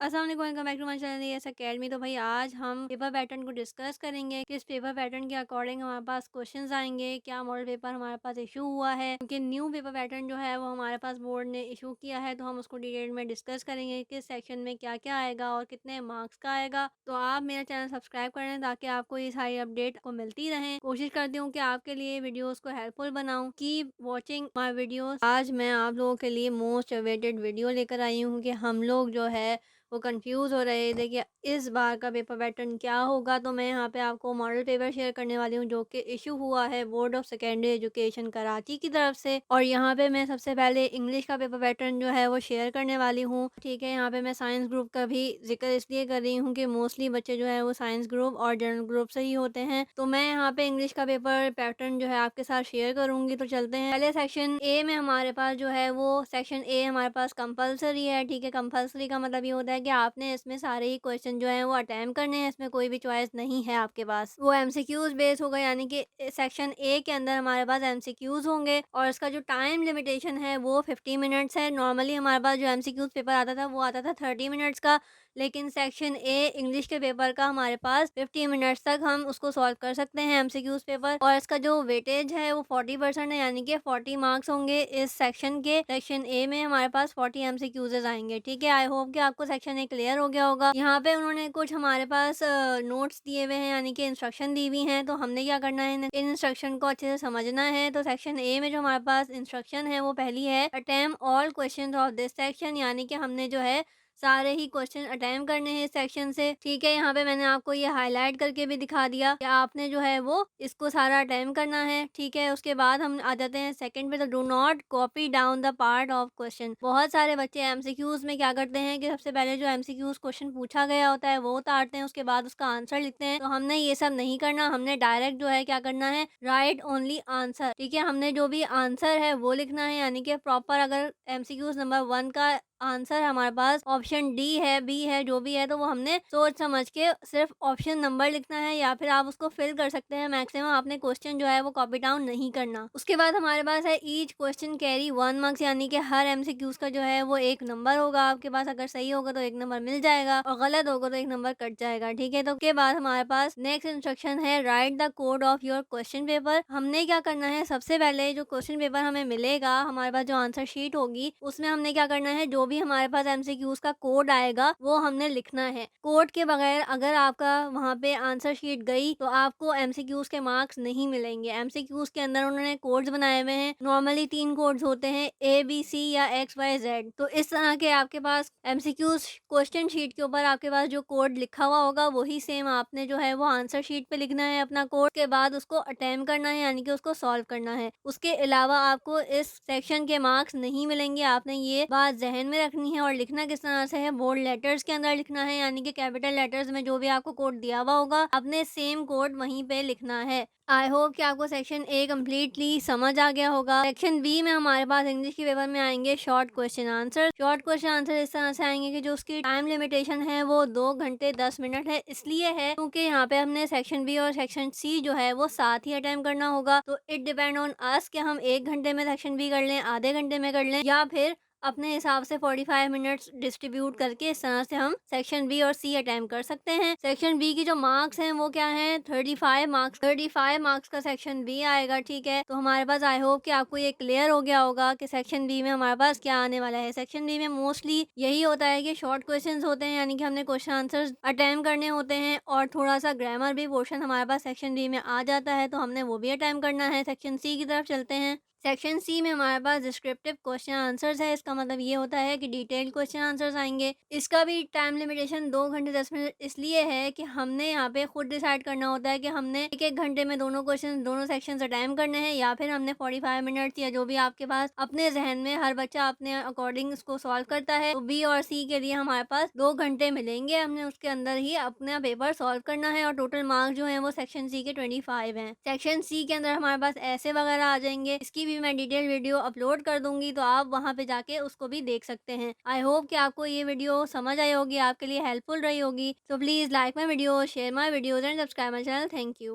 अस्सलाम वालेकुम, welcome back to my channel Yes Academy. तो भाई आज हम पेपर पैटर्न को डिस्कस करेंगे कि इस पेपर पैटर्न के अकॉर्डिंग हमारे पास क्वेश्चंस आएंगे, क्या मॉडल पेपर हमारे पास इशू हुआ है, क्योंकि न्यू पेपर पैटर्न जो है वो हमारे पास बोर्ड ने इशू किया है। तो हम उसको डिटेल में डिस्कस करेंगे किस सेक्शन में क्या क्या आएगा और कितने मार्क्स का आएगा। तो आप मेरा चैनल सब्सक्राइब करें ताकि आपको ये सारी अपडेट को मिलती रहे। कोशिश करती हूँ कि आपके लिए वीडियोज़ को हेल्पफुल बनाऊँ। Keep watching my videos. आज मैं आप लोगों के लिए मोस्ट अवेटेड वीडियो लेकर आई हूँ कि हम लोग जो है वो कंफ्यूज हो रहे थे कि इस बार का पेपर पैटर्न क्या होगा। तो मैं यहाँ पे आपको मॉडल पेपर शेयर करने वाली हूँ जो कि इशू हुआ है board of secondary education Karachi की तरफ से। और यहाँ पे मैं सबसे पहले इंग्लिश का पेपर पैटर्न जो है वो शेयर करने वाली हूँ। ठीक है, यहाँ पे मैं साइंस ग्रुप का भी जिक्र इसलिए कर रही हूँ कि मोस्टली बच्चे जो है वो साइंस ग्रुप और जनरल ग्रुप से ही होते हैं। तो मैं यहाँ पे इंग्लिश का पेपर पैटर्न जो है आपके साथ शेयर करूंगी। तो चलते हैं। पहले सेक्शन ए में हमारे पास जो है वो सेक्शन ए हमारे पास कंपलसरी है। ठीक है, कंपलसरी का मतलब ये होता है कि आपने इसमें सारे ही क्वेश्चन जो हैं वो अटेम्प्ट करने हैं। इसमें कोई भी चॉइस नहीं है आपके पास। वो एमसीक्यूज बेस होगा, यानी कि सेक्शन ए के अंदर हमारे पास एमसीक्यूज होंगे और इसका जो टाइम लिमिटेशन है वो 50 मिनट्स है। नॉर्मली हमारे पास जो एमसीक्यूज पेपर आता था वो आता था 30 मिनट्स का, लेकिन सेक्शन ए इंग्लिश के पेपर का हमारे पास 50 मिनट्स तक हम उसको सॉल्व कर सकते हैं एमसीक्यूज पेपर। और इसका जो वेटेज है वो 40% है, यानी कि 40 मार्क्स होंगे इस सेक्शन के। सेक्शन ए में हमारे पास 40 एमसीक्यूज आएंगे। ठीक है, आई होप कि आपको सेक्शन ए क्लियर हो गया होगा। यहाँ पे उन्होंने कुछ हमारे पास नोट्स दिए हुए हैं, यानी कि इंस्ट्रक्शन दी हुई हैं। तो हमने क्या करना है, इन इंस्ट्रक्शन को अच्छे से समझना है। तो सेक्शन ए में जो हमारे पास इंस्ट्रक्शन है वो पहली है attempt all question of this section, यानी कि हमने जो है सारे ही क्वेश्चन अटेम्प्ट करने हैं इस सेक्शन से। ठीक है, यहाँ पे मैंने आपको ये हाईलाइट करके भी दिखा दिया कि आपने जो है वो इसको सारा अटेम्प्ट करना है। ठीक है, उसके बाद हम आ जाते हैं सेकंड पे। तो do not copy down the part of question. बहुत सारे बच्चे एमसीक्यूज में क्या करते हैं कि सबसे पहले जो एमसीक्यूज क्वेश्चन पूछा गया होता है वो उतारते हैं, उसके बाद उसका आंसर लिखते हैं। तो हमने ये सब नहीं करना, हमने डायरेक्ट जो है क्या करना है, राइट ओनली आंसर। ठीक है, हमने जो भी आंसर है वो लिखना है, यानी कि प्रॉपर अगर एमसीक्यूज नंबर 1 का आंसर हमारे पास ऑप्शन डी है, बी है, जो भी है, तो वो हमने सोच समझ के सिर्फ ऑप्शन नंबर लिखना है, या फिर आप उसको फिल कर सकते हैं। मैक्सिमम आपने क्वेश्चन जो है वो कॉपी डाउन नहीं करना। उसके बाद हमारे पास है ईच क्वेश्चन कैरी 1 मार्क्स, यानी कि हर एमसीक्यूज का जो है वो 1 नंबर होगा आपके पास। अगर सही होगा तो 1 नंबर मिल जाएगा और गलत होगा तो 1 नंबर कट जाएगा। ठीक है, तो उसके बाद हमारे पास नेक्स्ट इंस्ट्रक्शन है right the code of your question paper. हमने क्या करना है, सबसे पहले जो क्वेश्चन पेपर हमें मिलेगा, हमारे पास जो आंसर शीट होगी उसमें हमने क्या करना है, जो भी हमारे पास एमसीक्यूज का कोड आएगा वो हमने लिखना है। कोड के बगैर अगर आपका वहाँ पे आंसर शीट गई तो आपको एमसीक्यूज के मार्क्स नहीं मिलेंगे। एमसीक्यूज के अंदर उन्होंने कोड्स बनाए हुए हैं। नॉर्मली 3 कोड्स होते हैं, ABC या XYZ। तो इस तरह के आपके पास एमसीक्यूज क्वेश्चन शीट के ऊपर आपके पास जो कोड लिखा हुआ होगा वही सेम आपने जो है वो आंसर शीट पे लिखना है अपना कोड। के बाद उसको अटेम्प्ट करना है, यानी कि उसको सॉल्व करना है। उसके अलावा आपको इस सेक्शन के मार्क्स नहीं मिलेंगे। आपने ये बात जहन में रखनी है। और लिखना किस तरह से है, बोल्ड लेटर्स के अंदर लिखना है, यानी कि कैपिटल लेटर्स में जो भी आपको कोड दिया हुआ होगा अपने सेम कोड वहीं पे लिखना है। आई होप कि आपको सेक्शन ए कम्प्लीटली समझ आ गया होगा। सेक्शन बी में हमारे पास इंग्लिश के पेपर में आएंगे short question answer. Short question answer इस तरह से आएंगे कि जो उसकी टाइम लिमिटेशन है वो 2 घंटे 10 मिनट है। इसलिए है क्योंकि यहाँ पे हमने सेक्शन बी और सेक्शन सी जो है वो साथ ही अटेम्प्ट करना होगा। तो इट डिपेंड ऑन अस कि हम 1 घंटे में सेक्शन बी कर लें, आधे घंटे में कर लें, या फिर अपने हिसाब से 45 मिनट्स डिस्ट्रीब्यूट करके इस तरह से हम सेक्शन बी और सी अटेम्प्ट कर सकते हैं। सेक्शन बी की जो मार्क्स हैं वो क्या हैं, 35 मार्क्स। 35 मार्क्स का सेक्शन बी आएगा। ठीक है, तो हमारे पास आई होप कि आपको ये क्लियर हो गया होगा कि सेक्शन बी में हमारे पास क्या आने वाला है। सेक्शन बी में मोस्टली यही होता है कि शॉर्ट क्वेश्चन होते हैं, यानी कि हमने क्वेश्चन आंसर अटेम्प्ट करने होते हैं, और थोड़ा सा ग्रामर भी पोर्शन हमारे पास सेक्शन बी में आ जाता है, तो हमने वो भी अटेम्प्ट करना है। सेक्शन सी की तरफ चलते हैं। सेक्शन सी में हमारे पास डिस्क्रिप्टिव क्वेश्चन आंसर्स है। इसका मतलब ये होता है कि डिटेल्ड क्वेश्चन आंसर्स आएंगे। इसका भी टाइम लिमिटेशन 2 घंटे 10 मिनट इसलिए है कि हमने यहाँ पे खुद डिसाइड करना होता है कि हमने एक एक घंटे में दोनों क्वेश्चन दोनों सेक्शन अटेम्प्ट करने हैं, या फिर हमने 45 मिनट्स या जो भी आपके पास अपने जहन में हर बच्चा अपने अकॉर्डिंग इसको सॉल्व करता है। तो बी और सी के लिए हमारे पास 2 घंटे मिलेंगे, हमने उसके अंदर ही अपना पेपर सॉल्व करना है। और टोटल मार्क्स जो है वो सेक्शन सी के 25 हैं। सेक्शन सी के अंदर हमारे पास ऐसे वगैरह आ जाएंगे, इसकी भी मैं डिटेल वीडियो अपलोड कर दूंगी, तो आप वहां पे जाके उसको भी देख सकते हैं। आई होप कि आपको ये वीडियो समझ आई होगी, आपके लिए हेल्पफुल रही होगी। तो please like my video, share my videos and subscribe my channel. Thank you.